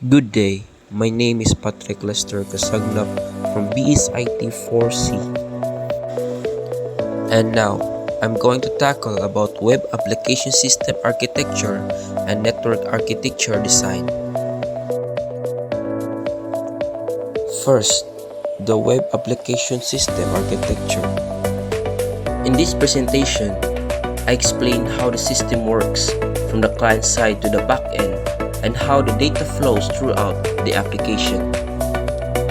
Good day, my name is Patrick Lester Casagnap from BSIT 4C, and now I'm going to tackle about web application system architecture and network architecture design. First, the web application system architecture. In this presentation, I explain how the system works from the client side to the back end and how the data flows throughout the application.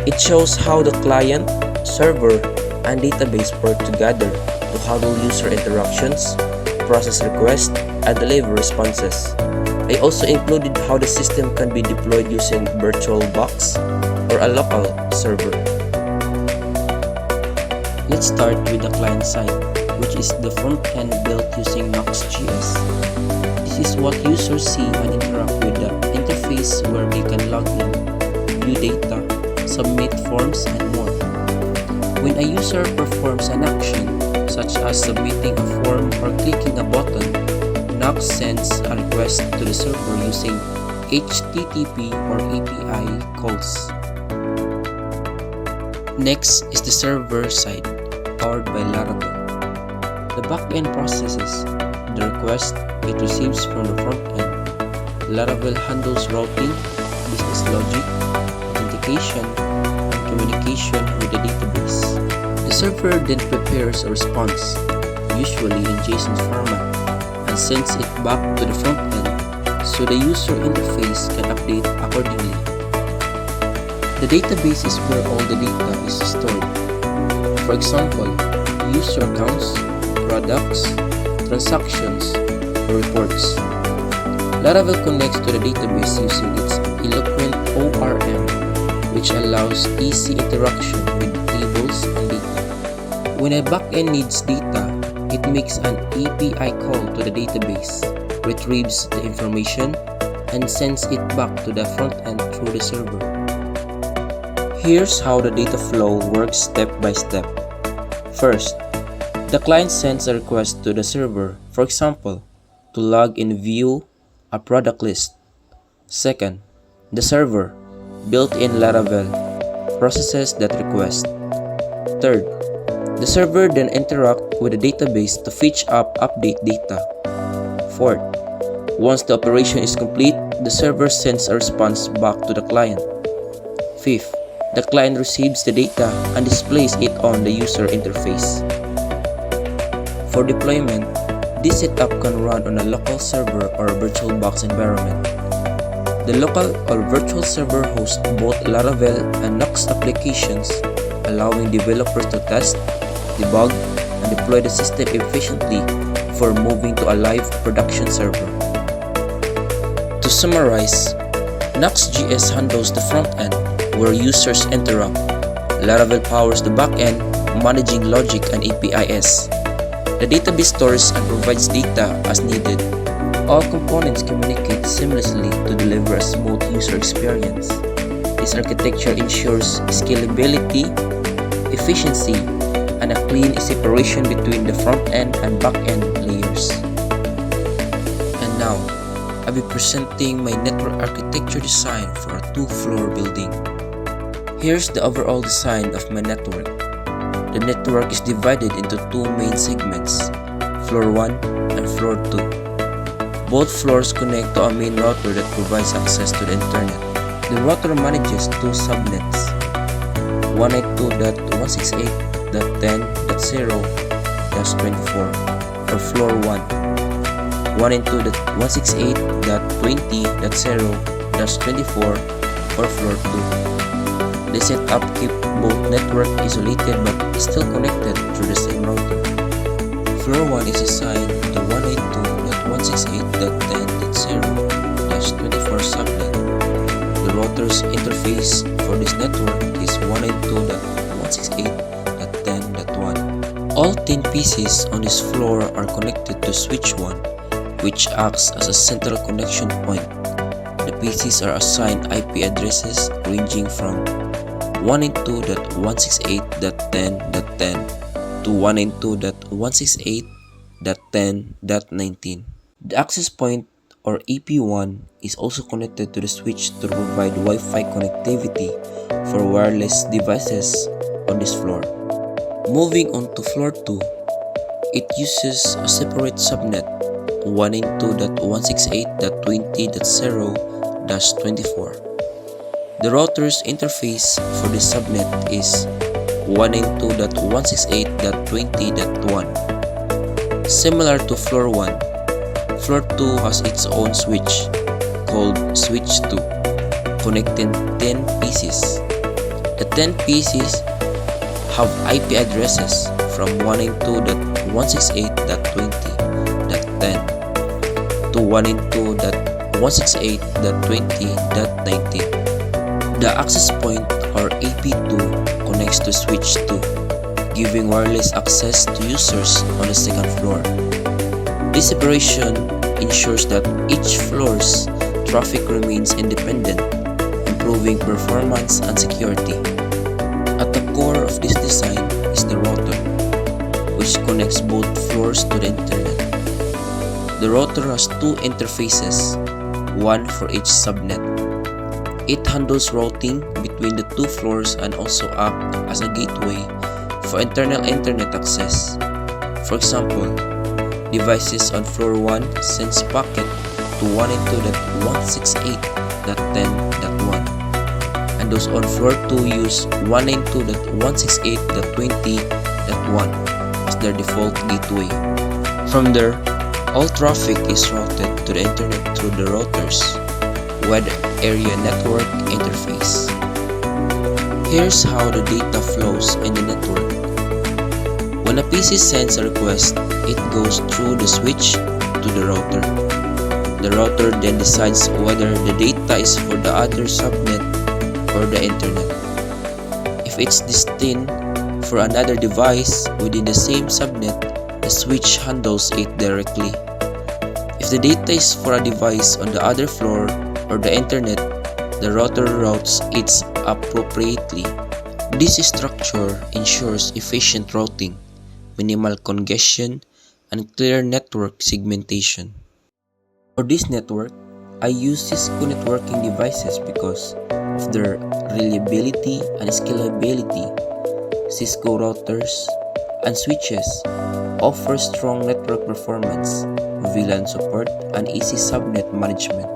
It shows how the client, server, and database work together to handle user interactions, process requests, and deliver responses. I also included how the system can be deployed using VirtualBox or a local server. Let's start with the client side, which is the front end built using Nuxt.js. This is what users see and interact with the interface where they can log in, view data, submit forms, and more. When a user performs an action, such as submitting a form or clicking a button, Nuxt sends a request to the server using HTTP or API calls. Next is the server side, powered by Laravel. The backend processes the request it receives from the front end. Laravel handles routing, business logic, authentication, and communication with the database. The server then prepares a response, usually in JSON format, and sends it back to the front end so the user interface can update accordingly. The database is where all the data is stored. For example, user accounts, products, transactions, or reports. Laravel connects to the database using its eloquent ORM, which allows easy interaction with tables and data. When a backend needs data, it makes an API call to the database, retrieves the information, and sends it back to the front end through the server. Here's how the data flow works step by step. First, the client sends a request to the server, for example, to log in view a product list. Second, the server, built in Laravel, processes that request. Third, the server then interacts with the database to fetch up update data. Fourth, once the operation is complete, the server sends a response back to the client. Fifth, the client receives the data and displays it on the user interface. For deployment, this setup can run on a local server or VirtualBox environment. The local or virtual server hosts both Laravel and Nuxt applications, allowing developers to test, debug, and deploy the system efficiently before moving to a live production server. To summarize, Nuxt.js handles the front end, where users interact. Laravel powers the back end, managing logic and APIs. The database stores and provides data as needed. All components communicate seamlessly to deliver a smooth user experience. This architecture ensures scalability, efficiency, and a clean separation between the front end and back end layers. And now, I'll be presenting my network architecture design for a two-floor building. Here's the overall design of my network. The network is divided into two main segments, Floor 1 and Floor 2. Both floors connect to a main router that provides access to the internet. The router manages two subnets, 192.168.10.0-24 for Floor 1, 192.168.20.0-24 for Floor 2. The setup keeps both network isolated but still connected through the same router. Floor 1 is assigned to 192.168.10.0-24 subnet. The router's interface for this network is 192.168.10.1. All 10 PCs on this floor are connected to switch 1, which acts as a central connection point. The PCs are assigned IP addresses ranging from 192.168.10.10 to 192.168.10.19. The access point or AP1 is also connected to the switch to provide Wi-Fi connectivity for wireless devices on this floor. Moving on to floor 2, it uses a separate subnet 192.168.20.0-24. The router's interface for this subnet is 192.168.20.1. Similar to floor 1, floor 2 has its own switch called switch 2, connecting 10 PCs. The 10 PCs have IP addresses from 192.168.20.10 to 192.168.20.19. The access point or AP2 connects to switch 2, giving wireless access to users on the second floor. This separation ensures that each floor's traffic remains independent, improving performance and security. At the core of this design is the router, which connects both floors to the internet. The router has two interfaces, one for each subnet. It handles routing between the two floors and also acts as a gateway for internal internet access. For example, devices on floor 1 sends packet to 192.168.10.1, and those on floor 2 use 192.168.20.1 as their default gateway. From there, all traffic is routed to the internet through the router's wide area network interface. Here's how the data flows in the network. When a PC sends a request, it goes through the switch to the router. The router then decides whether the data is for the other subnet or the internet. If it's destined for another device within the same subnet, the switch handles it directly. If the data is for a device on the other floor or the internet, the router routes it appropriately. This structure ensures efficient routing, minimal congestion, and clear network segmentation. For this network, I use Cisco networking devices because of their reliability and scalability. Cisco routers and switches offer strong network performance, VLAN support, and easy subnet management.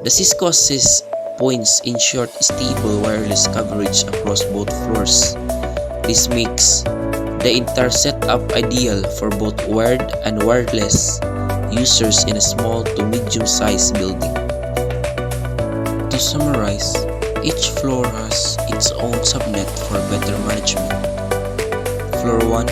The Cisco Assist points ensure stable wireless coverage across both floors. This makes the entire setup ideal for both wired and wireless users in a small to medium-sized building. To summarize, each floor has its own subnet for better management. Floor 1,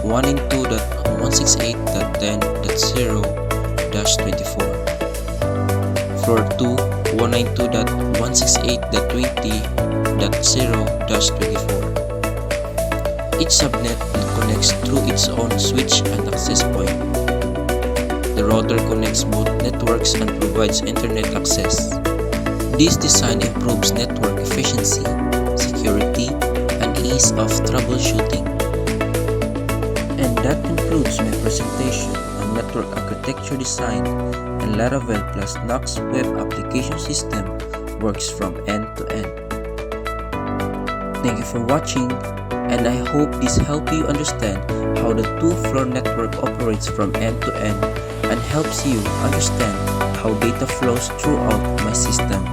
192.168.10.0-24. Floor 2, 192.168.20.0-24. Each subnet connects through its own switch and access point. The router connects both networks and provides internet access. This design improves network efficiency, security, and ease of troubleshooting. And that concludes my presentation on network architecture design and Laravel plus Knox web application system works from end to end. Thank you for watching, and I hope this helped you understand how the two-floor network operates from end to end and helps you understand how data flows throughout my system.